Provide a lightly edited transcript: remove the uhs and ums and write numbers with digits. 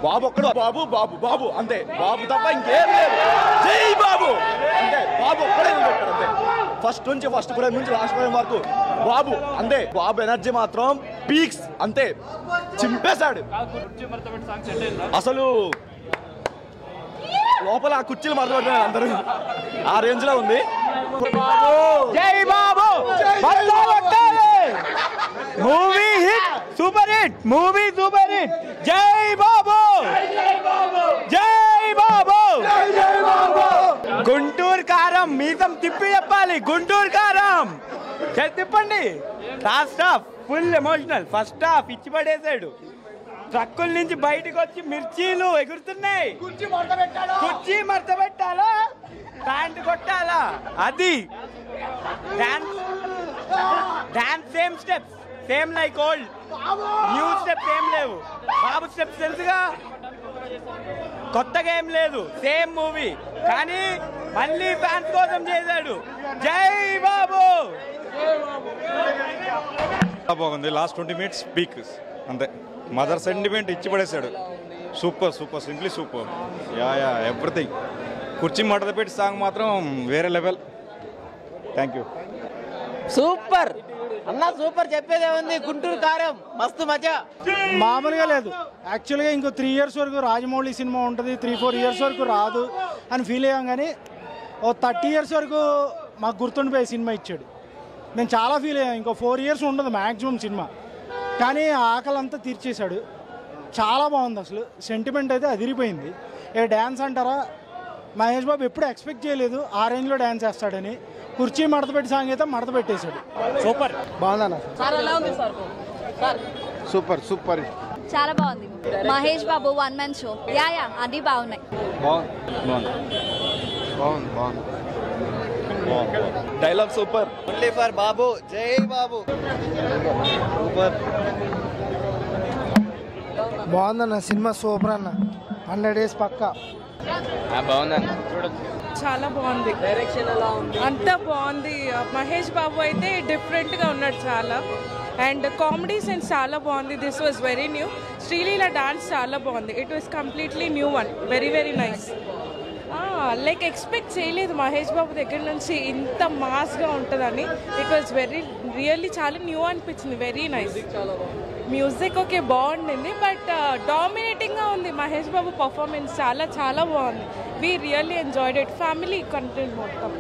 బాబు ఒక్కడు బాబు బాబు బాబు అంతే, బాబు తప్ప ఇంకేం లేదు. జై బాబు అంటే బాబు ఒక్కడే నిలబెట్టాడు అంతే. ఫస్ట్ ఫ్రేమ్ నుంచి లాస్ట్ ఫ్రేమ్ వరకు బాబు అంతే. బాబు ఎనర్జీ మాత్రం పీక్స్ అంతే, చింపేశాడు అసలు. లోపల ఆ కుర్చీలు మరదబెట్టారు అందరూ, ఆ రేంజ్ లో ఉంది. జై Babu, movie hit, super hit, movie super hit. జై బాబు, జై బాబు. గుంటూరు కారం మీసం తిప్పి చెప్పాలి, గుంటూరు కారం తిప్పండి. Last half full emotional, first half ఇచ్చి పడేసాడు. ట్రక్కుల నుంచి బయటకు వచ్చి మిర్చీలు ఎగురుతున్నాయి. కుర్చీ మడత పెట్టాలా, ప్యాంట్ కొట్టాలా, అది dance same steps, same like old. New steps ఏం లేవు. బాబు స్టెప్స్ తెలుసుగా, కొత్తగా ఏం లేదు, సేమ్ మూవీ. కానీ మళ్ళీ ఫ్యాన్స్ కోసం చేశాడు. జై బాబు. బాగుంది. లాస్ట్ 20 minutes పీక్ అంతే. మదర్ సెంటిమెంట్ ఇచ్చి పడేశాడు. Super super, simply super. Yeah everything. కుర్చీ మడత పెట్టి సాంగ్ మాత్రం వేరే లెవెల్. Thank you. సూపర్ అన్న, సూపర్. చెప్పేదే ఉంది. గుంటూరు కారం మస్తు మజా. మామూలుగా లేదు. యాక్చువల్గా ఇంకో 3 years వరకు రాజమౌళి సినిమా ఉంటుంది, 3-4 years వరకు రాదు అని ఫీల్ అయ్యాం. కానీ ఓ 30 years వరకు మాకు గుర్తుండిపోయే సినిమా ఇచ్చాడు. నేను చాలా ఫీల్ అయ్యాను. ఇంకో 4 years ఉండదు మ్యాక్సిమం సినిమా, కానీ ఆకలి అంతా తీర్చేశాడు. చాలా బాగుంది అసలు. సెంటిమెంట్ అయితే అదిరిపోయింది. డ్యాన్స్ అంటారా, మహేష్ బాబు ఎప్పుడు ఎక్స్పెక్ట్ చేయలేదు ఆ రేంజ్లో డ్యాన్స్ వేస్తాడని. కుర్చీ మడత పెట్టి సాంగ్ అయితే మడత పెట్టేశాడు. సూపర్, బాగుందన్న. సూపర్ సూపర్, చాలా బాగుంది. Mahesh Babu 1 man show. Yeah అన్ని బాగున్నాయి. Dialogue super. ఓన్లీ ఫర్ బాబు. జై బాబు. బాగుందన్న సినిమా, సూపర్ అన్న. 100 days పక్కా. బాగుందన్న, చాలా బాగుంది. డైరెక్షన్ ఎలా ఉంది? అంతా బాగుంది. మహేష్ బాబు అయితే డిఫరెంట్ గా ఉన్నాడు చాలా. అండ్ కామెడీ సెన్స్ చాలా బాగుంది. This was very new. Sreeleela dance చాలా బాగుంది. It was completely new one. Very very nice. Like expect చేయలేదు మహేష్ బాబు దగ్గర నుంచి ఇంత మాస్గా ఉంటుందని. ఇట్ వాజ్ రియల్లీ చాలా న్యూ అనిపించింది. Very nice. మ్యూజిక్ ఓకే బాగుండింది, బట్ డామినేటింగ్గా ఉంది మహేష్ బాబు పర్ఫార్మెన్స్. చాలా చాలా బాగుంది. We really enjoyed it. Family content మొత్తం.